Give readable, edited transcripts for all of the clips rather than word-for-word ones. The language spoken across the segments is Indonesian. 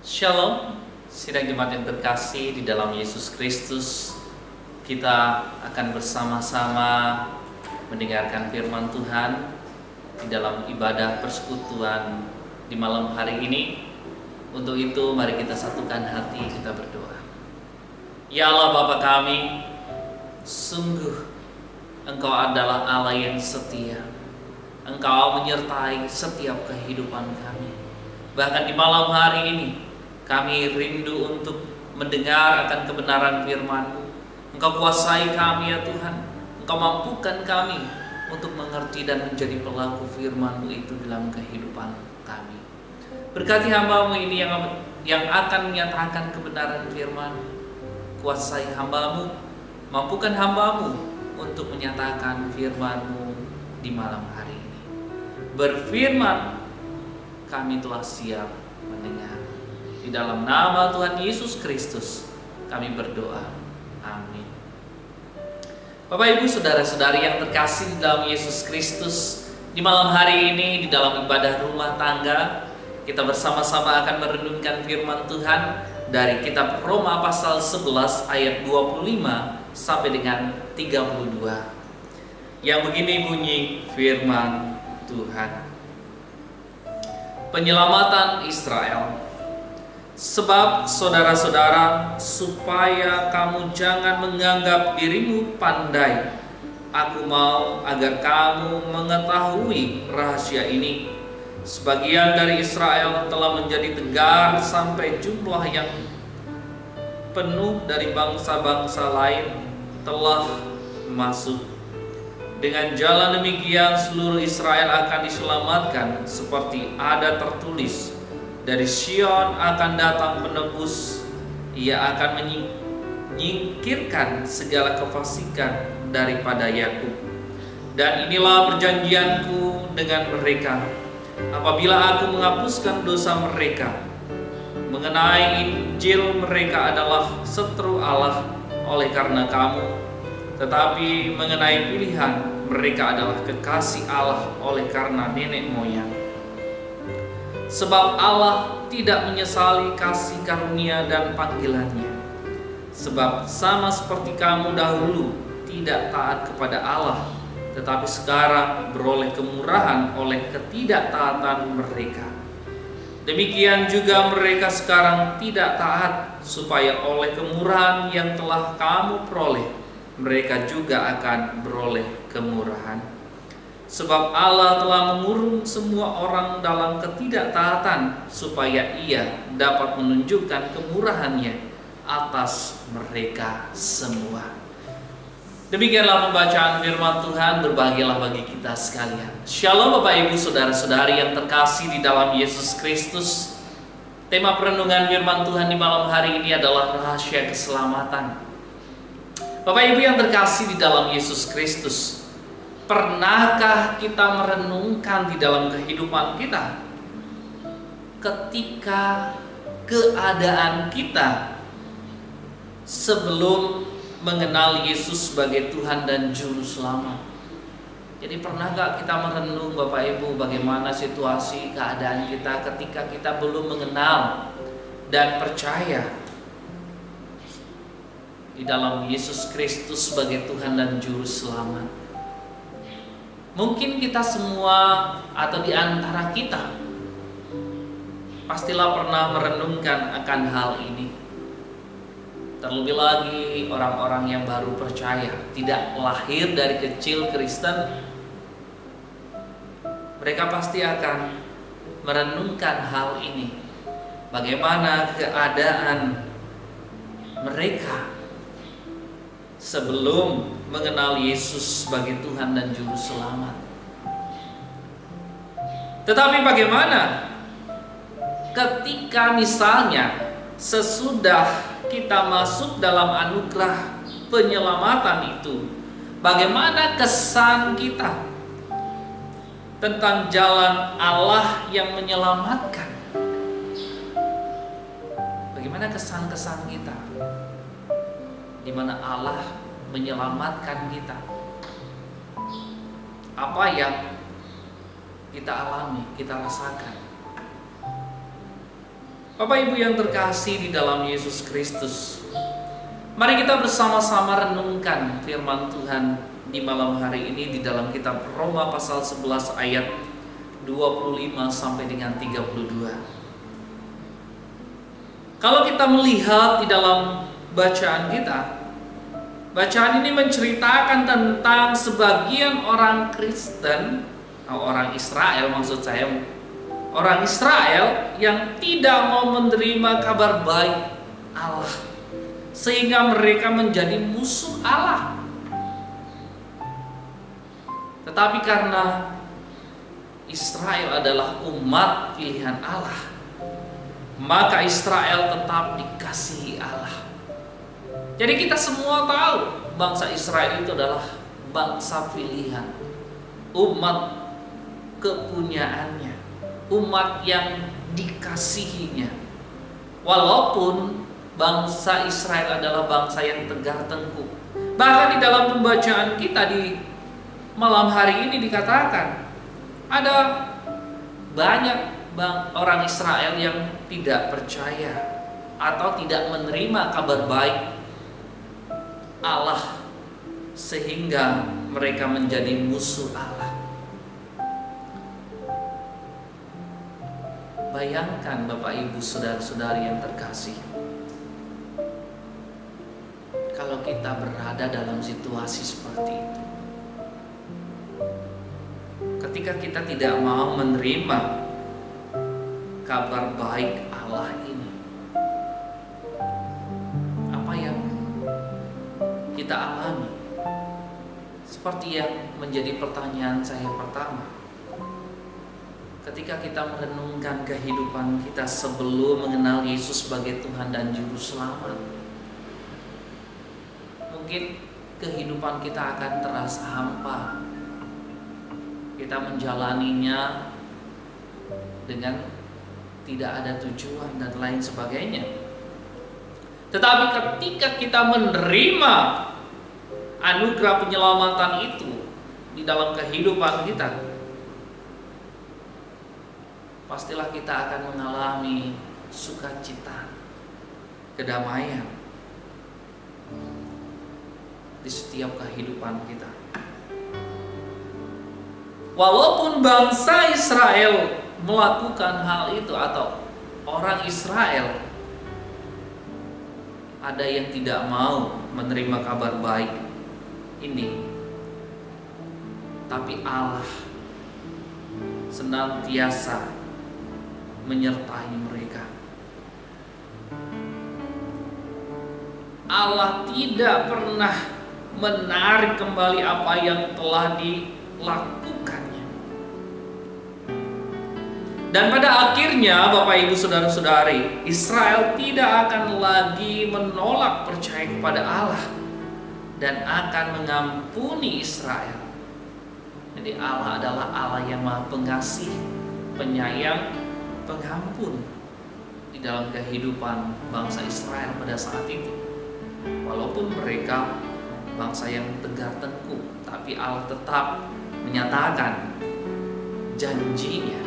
Shalom, sidang jemaat yang terkasih di dalam Yesus Kristus. Kita akan bersama-sama mendengarkan firman Tuhan di dalam ibadah persekutuan di malam hari ini. Untuk itu mari kita satukan hati, kita berdoa. Ya Allah Bapa kami, sungguh Engkau adalah Allah yang setia. Engkau menyertai setiap kehidupan kami. Bahkan di malam hari ini kami rindu untuk mendengar akan kebenaran firman-Mu. Engkau kuasai kami ya Tuhan. Engkau mampukan kami untuk mengerti dan menjadi pelaku firman-Mu itu dalam kehidupan kami. Berkati hamba-Mu ini yang akan menyatakan kebenaran firman. Kuasai hamba-Mu, mampukan hamba-Mu untuk menyatakan firman-Mu di malam hari ini. Berfirman, kami telah siap mendengar. Di dalam nama Tuhan Yesus Kristus kami berdoa. Amin. Bapak Ibu saudara-saudari yang terkasih di dalam Yesus Kristus, di malam hari ini di dalam ibadah rumah tangga kita bersama-sama akan merenungkan firman Tuhan dari kitab Roma pasal 11 ayat 25 sampai dengan 32. Yang begini bunyi firman Tuhan. Penyelamatan Israel. Sebab saudara-saudara, supaya kamu jangan menganggap dirimu pandai, aku mau agar kamu mengetahui rahasia ini. Sebagian dari Israel telah menjadi tegar sampai jumlah yang penuh dari bangsa-bangsa lain telah masuk. Dengan jalan demikian seluruh Israel akan diselamatkan, seperti ada tertulis, dari Sion akan datang penebus, ia akan menyingkirkan segala kefasikan daripada Yakub. Dan inilah perjanjianku dengan mereka, apabila aku menghapuskan dosa mereka. Mengenai Injil, mereka adalah seteru Allah oleh karena kamu, tetapi mengenai pilihan, mereka adalah kekasih Allah oleh karena nenek moyang. Sebab Allah tidak menyesali kasih karunia dan panggilannya. Sebab sama seperti kamu dahulu tidak taat kepada Allah, tetapi sekarang beroleh kemurahan oleh ketidaktaatan mereka. Demikian juga mereka sekarang tidak taat, supaya oleh kemurahan yang telah kamu peroleh, mereka juga akan beroleh kemurahan. Sebab Allah telah mengurung semua orang dalam ketidaktaatan, supaya ia dapat menunjukkan kemurahannya atas mereka semua. Demikianlah pembacaan firman Tuhan. Berbahagialah bagi kita sekalian. Shalom Bapak Ibu saudara-saudari yang terkasih di dalam Yesus Kristus. Tema perenungan firman Tuhan di malam hari ini adalah rahasia keselamatan. Bapak Ibu yang terkasih di dalam Yesus Kristus, pernahkah kita merenungkan di dalam kehidupan kita ketika keadaan kita sebelum mengenal Yesus sebagai Tuhan dan Juru Selamat? Jadi pernahkah kita merenung Bapak Ibu bagaimana situasi keadaan kita ketika kita belum mengenal dan percaya di dalam Yesus Kristus sebagai Tuhan dan Juru Selamat? Mungkin kita semua atau di antara kita pastilah pernah merenungkan akan hal ini. Terlebih lagi orang-orang yang baru percaya, tidak lahir dari kecil Kristen, mereka pasti akan merenungkan hal ini. Bagaimana keadaan mereka sebelum mengenal Yesus sebagai Tuhan dan Juru Selamat. Tetapi bagaimana ketika misalnya sesudah kita masuk dalam anugerah penyelamatan itu, bagaimana kesan kita tentang jalan Allah yang menyelamatkan? Bagaimana kesan-kesan kita di mana Allah menyelamatkan kita? Apa yang kita alami, kita rasakan? Bapak Ibu yang terkasih di dalam Yesus Kristus, mari kita bersama-sama renungkan firman Tuhan di malam hari ini di dalam kitab Roma pasal 11 ayat 25 sampai dengan 32. Kalau kita melihat di dalam bacaan kita, bacaan ini menceritakan tentang sebagian orang Kristen, orang Israel maksud saya, orang Israel yang tidak mau menerima kabar baik Allah, sehingga mereka menjadi musuh Allah. Tetapi karena Israel adalah umat pilihan Allah, maka Israel tetap dikasihi Allah. Jadi kita semua tahu bangsa Israel itu adalah bangsa pilihan, umat kepunyaannya, umat yang dikasihinya. Walaupun bangsa Israel adalah bangsa yang tegar tengkuk. Bahkan di dalam pembacaan kita di malam hari ini dikatakan ada banyak orang Israel yang tidak percaya atau tidak menerima kabar baik Allah, sehingga mereka menjadi musuh Allah. Bayangkan Bapak Ibu saudara-saudari yang terkasih, kalau kita berada dalam situasi seperti itu, ketika kita tidak mau menerima kabar baik Allah ini, apa yang kita alami? Seperti yang menjadi pertanyaan saya pertama, ketika kita merenungkan kehidupan kita sebelum mengenal Yesus sebagai Tuhan dan Juru Selamat, mungkin kehidupan kita akan terasa hampa. Kita menjalaninya dengan tidak ada tujuan dan lain sebagainya. Tetapi ketika kita menerima anugerah penyelamatan itu di dalam kehidupan kita, pastilah kita akan mengalami sukacita, kedamaian di setiap kehidupan kita. Walaupun bangsa Israel melakukan hal itu, atau orang Israel ada yang tidak mau menerima kabar baik ini, tapi Allah senantiasa menyertai mereka. Allah tidak pernah menarik kembali apa yang telah dilakukannya. Dan pada akhirnya Bapak Ibu saudara-saudari, Israel tidak akan lagi menolak percaya kepada Allah dan akan mengampuni Israel. Jadi Allah adalah Allah yang Maha Pengasih, penyayang, pengampun di dalam kehidupan bangsa Israel pada saat itu. Walaupun mereka bangsa yang tegar tengkuk, tapi Allah tetap menyatakan janjinya,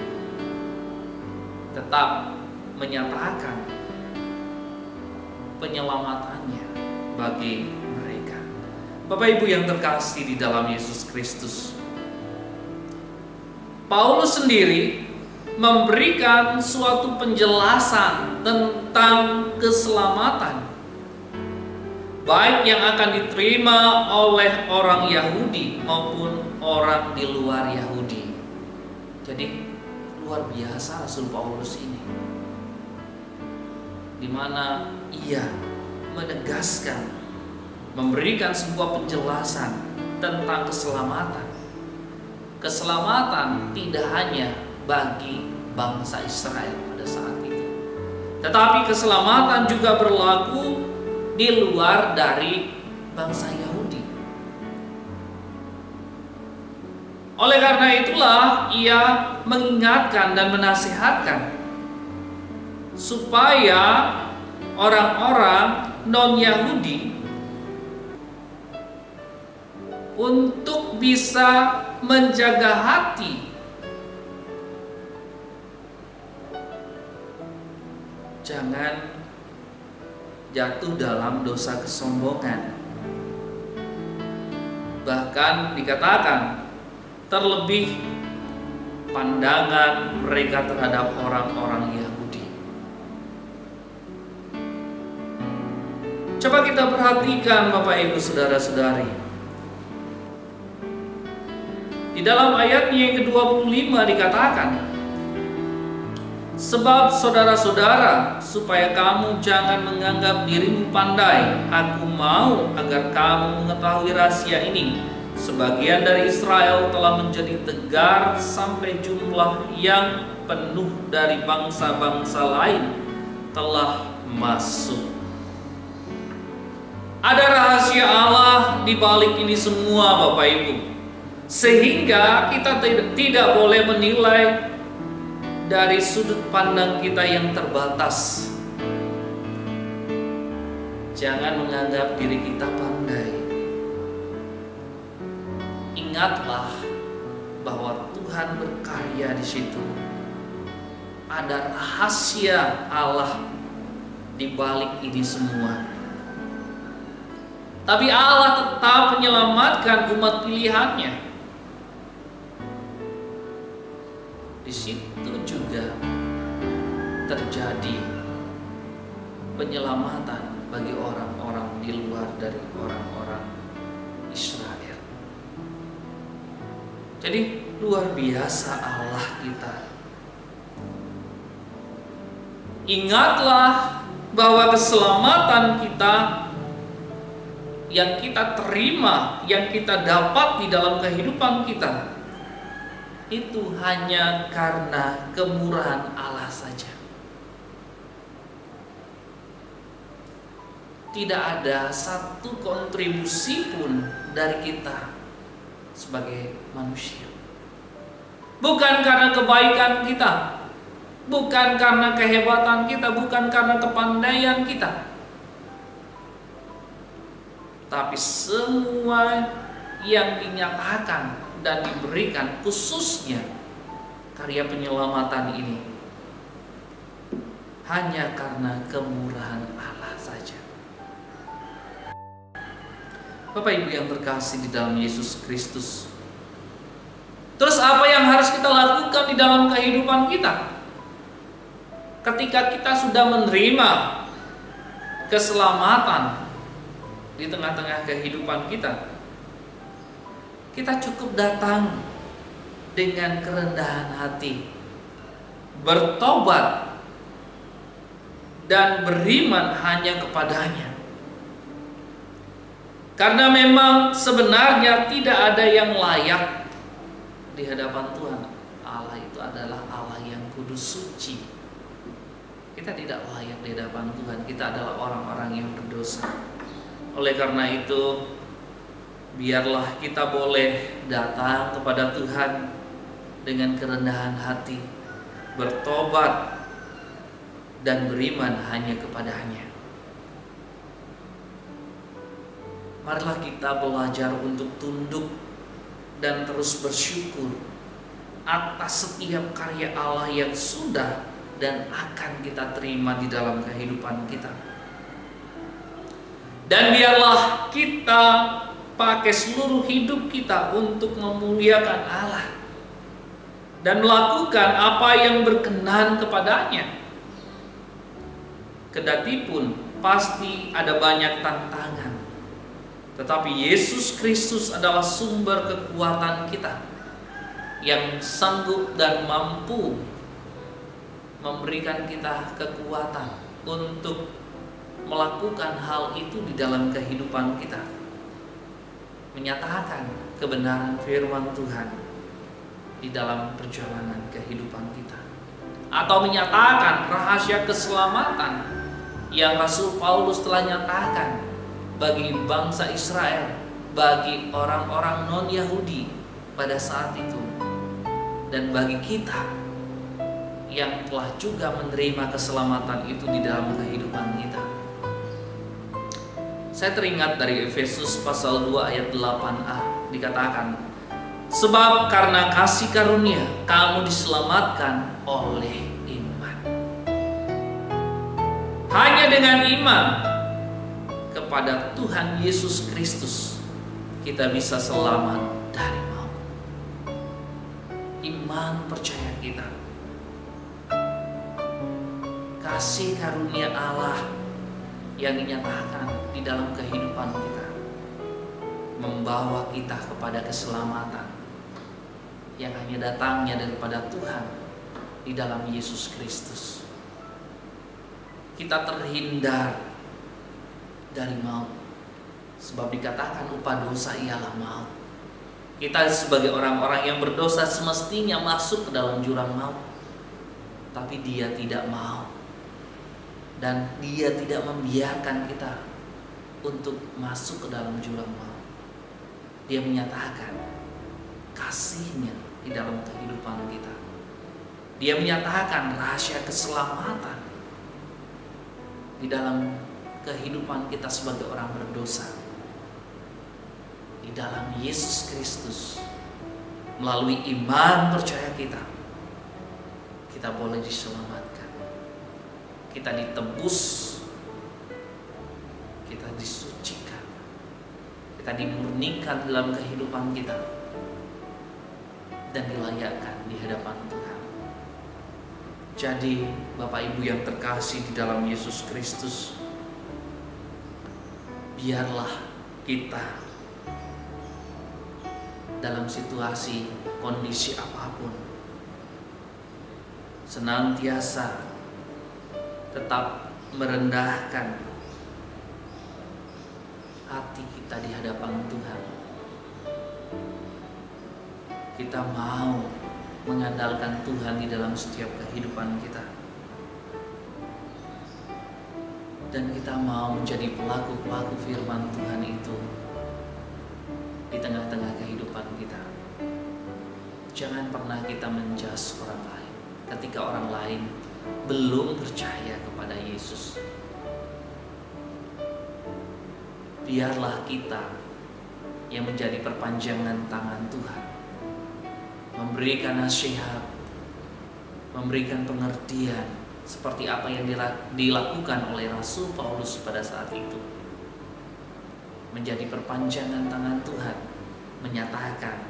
tetap menyatakan penyelamatannya bagi mereka. Bapak Ibu yang terkasih di dalam Yesus Kristus, Paulus sendiri memberikan suatu penjelasan tentang keselamatan, baik yang akan diterima oleh orang Yahudi maupun orang di luar Yahudi. Jadi luar biasa Rasul Paulus ini, di mana ia menegaskan, memberikan sebuah penjelasan tentang keselamatan. Keselamatan tidak hanya bagi bangsa Israel pada saat itu, tetapi keselamatan juga berlaku di luar dari bangsa Yahudi. Oleh karena itulah ia mengingatkan dan menasihatkan supaya orang-orang non-Yahudi untuk bisa menjaga hati jangan jatuh dalam dosa kesombongan. Bahkan dikatakan terlebih pandangan mereka terhadap orang-orang Yahudi. Coba kita perhatikan Bapak Ibu Saudara-saudari. Di dalam ayatnya yang ke-25 dikatakan, sebab saudara-saudara, supaya kamu jangan menganggap dirimu pandai, aku mau agar kamu mengetahui rahasia ini. Sebagian dari Israel telah menjadi tegar sampai jumlah yang penuh dari bangsa-bangsa lain telah masuk. Ada rahasia Allah di balik ini semua Bapak Ibu. Sehingga kita tidak boleh menilai dari sudut pandang kita yang terbatas. Jangan menganggap diri kita pandai. Ingatlah bahwa Tuhan berkarya di situ. Ada rahasia Allah di balik ini semua. Tapi Allah tetap menyelamatkan umat pilihannya. Di situ juga terjadi penyelamatan bagi orang-orang di luar dari orang-orang Israel. Jadi luar biasa Allah kita. Ingatlah bahwa keselamatan kita yang kita terima, yang kita dapat di dalam kehidupan kita, itu hanya karena kemurahan Allah saja. Tidak ada satu kontribusi pun dari kita sebagai manusia. Bukan karena kebaikan kita, bukan karena kehebatan kita, bukan karena kepandaian kita, tapi semua yang dinyatakan dan diberikan, khususnya karya penyelamatan ini, hanya karena kemurahan Allah saja. Bapak Ibu yang terkasih di dalam Yesus Kristus, terus apa yang harus kita lakukan di dalam kehidupan kita? Ketika kita sudah menerima keselamatan di tengah-tengah kehidupan kita, kita cukup datang dengan kerendahan hati, bertobat, dan beriman hanya kepadanya. Karena memang sebenarnya tidak ada yang layak di hadapan Tuhan. Allah itu adalah Allah yang kudus suci. Kita tidak layak di hadapan Tuhan. Kita adalah orang-orang yang berdosa. Oleh karena itu, biarlah kita boleh datang kepada Tuhan dengan kerendahan hati, bertobat, dan beriman hanya kepadanya. Marilah kita belajar untuk tunduk dan terus bersyukur atas setiap karya Allah yang sudah dan akan kita terima di dalam kehidupan kita. Dan biarlah kita pakai seluruh hidup kita untuk memuliakan Allah dan melakukan apa yang berkenan kepadanya. Kedatipun pasti ada banyak tantangan, tetapi Yesus Kristus adalah sumber kekuatan kita yang sanggup dan mampu memberikan kita kekuatan untuk melakukan hal itu di dalam kehidupan kita, menyatakan kebenaran firman Tuhan di dalam perjalanan kehidupan kita, atau menyatakan rahasia keselamatan yang Rasul Paulus telah nyatakan bagi bangsa Israel, bagi orang-orang non-Yahudi pada saat itu, dan bagi kita yang telah juga menerima keselamatan itu di dalam kehidupan kita. Saya teringat dari Efesus pasal 2 ayat 8a, dikatakan, sebab karena kasih karunia kamu diselamatkan oleh iman. Hanya dengan iman kepada Tuhan Yesus Kristus kita bisa selamat dari maut. Iman percaya kita, kasih karunia Allah yang dinyatakan di dalam kehidupan kita, membawa kita kepada keselamatan yang hanya datangnya daripada Tuhan di dalam Yesus Kristus. Kita terhindar dari maut, sebab dikatakan upah dosa ialah maut. Kita sebagai orang-orang yang berdosa semestinya masuk ke dalam jurang maut, tapi Dia tidak mau, dan Dia tidak membiarkan kita untuk masuk ke dalam jurang maut. Dia menyatakan kasih-Nya di dalam kehidupan kita. Dia menyatakan rahasia keselamatan di dalam kehidupan kita sebagai orang berdosa. Di dalam Yesus Kristus, melalui iman percaya kita, kita boleh diselamatkan. Kita ditebus, kita disucikan, kita dimurnikan dalam kehidupan kita, dan dilayakkan di hadapan Tuhan. Jadi Bapak Ibu yang terkasih di dalam Yesus Kristus, biarlah kita dalam situasi kondisi apapun senantiasa tetap merendahkan hati kita di hadapan Tuhan. Kita mau mengandalkan Tuhan di dalam setiap kehidupan kita, dan kita mau menjadi pelaku-pelaku firman Tuhan itu di tengah-tengah kehidupan kita. Jangan pernah kita menjudge orang lain ketika orang lain belum percaya kepada Yesus. Biarlah kita yang menjadi perpanjangan tangan Tuhan, memberikan nasihat, memberikan pengertian seperti apa yang dilakukan oleh Rasul Paulus pada saat itu. Menjadi perpanjangan tangan Tuhan, menyatakan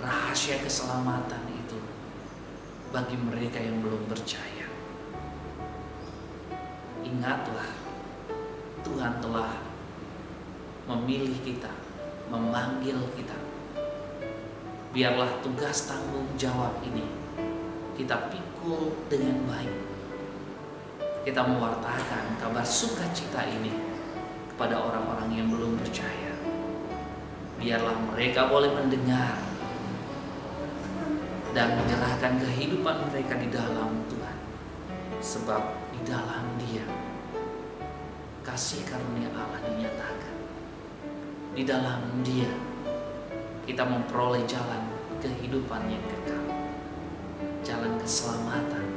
rahasia keselamatan itu bagi mereka yang belum percaya. Ingatlah, Tuhan telah memilih kita, memanggil kita. Biarlah tugas tanggung jawab ini kita pikul dengan baik. Kita mewartakan kabar sukacita ini kepada orang-orang yang belum percaya. Biarlah mereka boleh mendengar dan menyerahkan kehidupan mereka di dalam Tuhan, sebab di dalam Dia kasih karunia Allah dinyatakan. Di dalam Dia kita memperoleh jalan kehidupan yang kekal, jalan keselamatan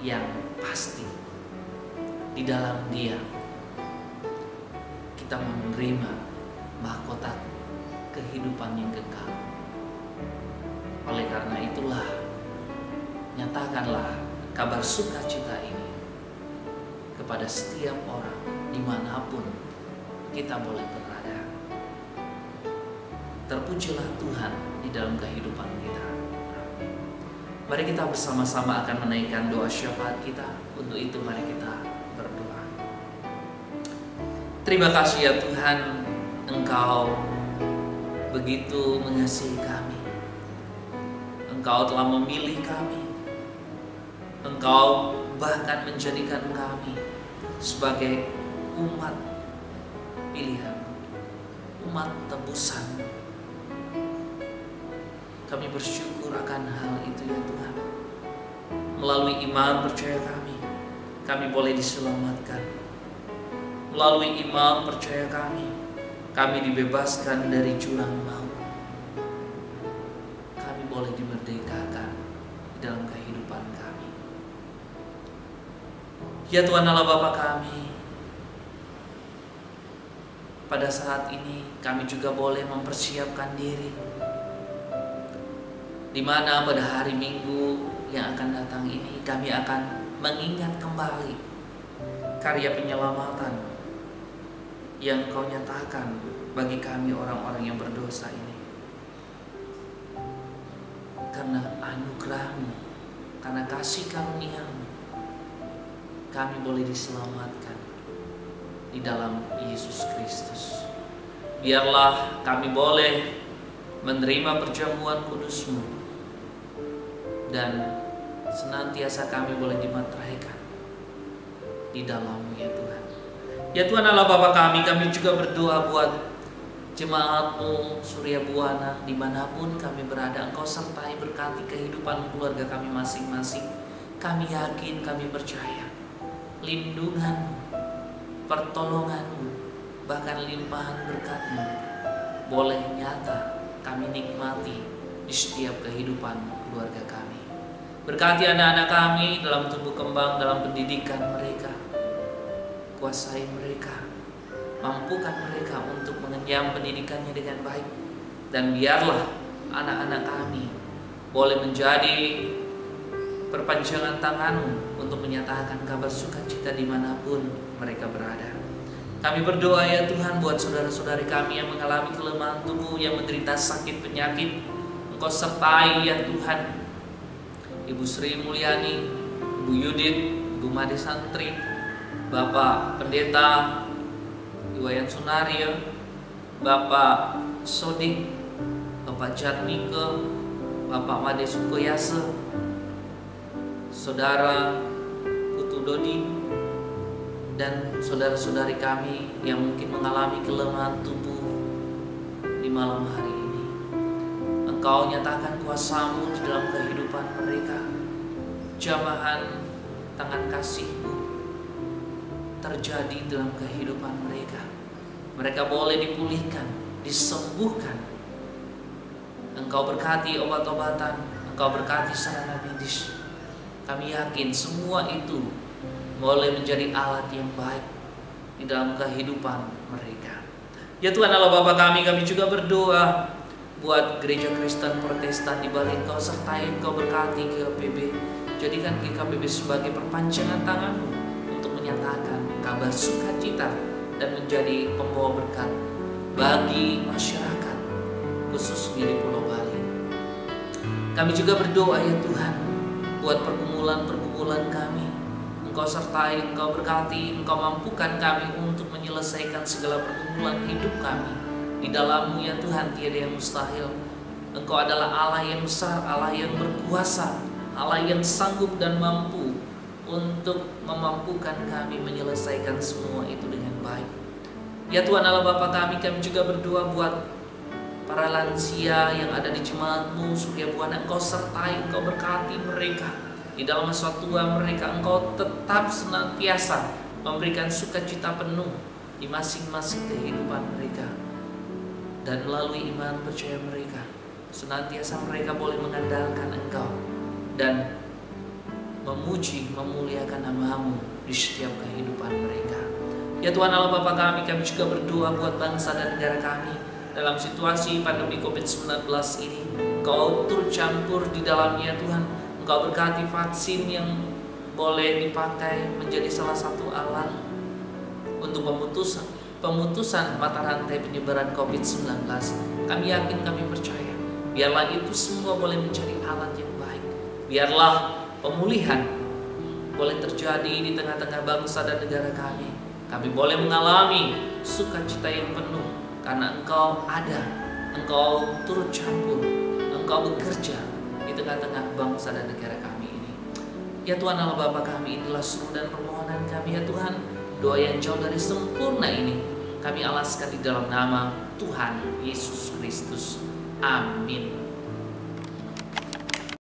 yang pasti. Di dalam Dia kita menerima mahkota kehidupan yang kekal. Oleh karena itulah, nyatakanlah kabar sukacita ini kepada setiap orang dimanapun kita boleh berada. Terpujilah Tuhan di dalam kehidupan kita. Amin. Mari kita bersama-sama akan menaikkan doa syafaat kita. Untuk itu mari kita berdoa. Terima kasih ya Tuhan, Engkau begitu mengasihi kami. Engkau telah memilih kami. Engkau bahkan menjadikan kami sebagai umat pilihan, umat tebusan. Kami bersyukur akan hal itu ya Tuhan. Melalui iman percaya kami boleh diselamatkan. Melalui iman percaya kami dibebaskan dari jurang maut. Kami boleh dimerdekakan di dalam kehidupan kami. Ya Tuhan Allah Bapa kami, pada saat ini kami juga boleh mempersiapkan diri, di mana pada hari Minggu yang akan datang ini kami akan mengingat kembali karya penyelamatan yang Kau nyatakan bagi kami orang-orang yang berdosa ini. Karena anugerah-Mu, karena kasih karunia-Mu, kami boleh diselamatkan di dalam Yesus Kristus. Biarlah kami boleh menerima perjamuan kudus-Mu, dan senantiasa kami boleh dimateraikan di dalam-Mu ya Tuhan. Ya Tuhan Allah Bapa kami juga berdoa buat jemaat-Mu Surya Buana dimanapun kami berada. Engkau sertai berkati kehidupan keluarga kami masing-masing. Kami yakin, kami percaya lindungan-Mu, pertolongan-Mu, bahkan limpahan berkat-Mu boleh nyata kami nikmati di setiap kehidupan keluarga kami. Berkati anak-anak kami dalam tumbuh kembang, dalam pendidikan mereka. Kuasai mereka, mampukan mereka untuk mengenyam pendidikannya dengan baik. Dan biarlah anak-anak kami boleh menjadi perpanjangan tangan-Mu untuk menyatakan kabar sukacita dimanapun mereka berada. Kami berdoa ya Tuhan buat saudara-saudari kami yang mengalami kelemahan tubuh, yang menderita sakit penyakit. Engkau sertai ya Tuhan Ibu Sri Mulyani, Ibu Yudit, Ibu Made Santri, Bapak Pendeta Iwayan Sunario, Bapak Sodik, Bapak Jatmike, Bapak Made Sukoyase, Saudara Putu Dodi, dan saudara-saudari kami yang mungkin mengalami kelemahan tubuh di malam hari ini. Engkau nyatakan kuasa-Mu di dalam kehidupan mereka. Jamahan tangan kasih-Mu terjadi dalam kehidupan mereka. Mereka boleh dipulihkan, disembuhkan. Engkau berkati obat-obatan, Engkau berkati sarana medis. Kami yakin semua itu boleh menjadi alat yang baik di dalam kehidupan mereka. Ya Tuhan Allah Bapa kami juga berdoa buat gereja Kristen Protestan di Bali. Engkau sertai, Engkau berkati GKPB. Jadikan GKPB sebagai perpanjangan tangan-Mu untuk menyatakan kabar sukacita dan menjadi pembawa berkat bagi masyarakat, khususnya di Pulau Bali. Kami juga berdoa ya Tuhan buat pergumulan-pergumulan kami. Engkau sertai, Engkau berkati, Engkau mampukan kami untuk menyelesaikan segala pergumulan hidup kami. Di dalam-Mu ya Tuhan tiada yang mustahil. Engkau adalah Allah yang besar, Allah yang berkuasa, Allah yang sanggup dan mampu untuk memampukan kami menyelesaikan semua itu dengan baik. Ya Tuhan Allah Bapa kami juga berdoa buat para lansia yang ada di jemaat-Mu Surya Buana. Engkau sertai, Engkau berkati mereka. Di dalam masa tua mereka Engkau tetap senantiasa memberikan sukacita penuh di masing-masing kehidupan mereka. Dan melalui iman percaya mereka, senantiasa mereka boleh mengandalkan Engkau dan memuji, memuliakan nama-Mu di setiap kehidupan mereka. Ya Tuhan Allah Bapa kami juga berdoa buat bangsa dan negara kami dalam situasi pandemi COVID-19 ini. Engkau turut campur di dalamnya Tuhan. Engkau berkati vaksin yang boleh dipakai menjadi salah satu alat untuk pemutusan mata rantai penyebaran COVID-19. Kami yakin, kami percaya, biarlah itu semua boleh menjadi alat yang baik. Biarlah pemulihan boleh terjadi di tengah-tengah bangsa dan negara kami. Kami boleh mengalami sukacita yang penuh karena Engkau ada, Engkau turut campur, Engkau bekerja di tengah-tengah bangsa dan negara kami ini. Ya Tuhan Allah Bapa kami, inilah seru dan permohonan kami ya Tuhan. Doa yang jauh dari sempurna ini kami alaskan di dalam nama Tuhan Yesus Kristus. Amin.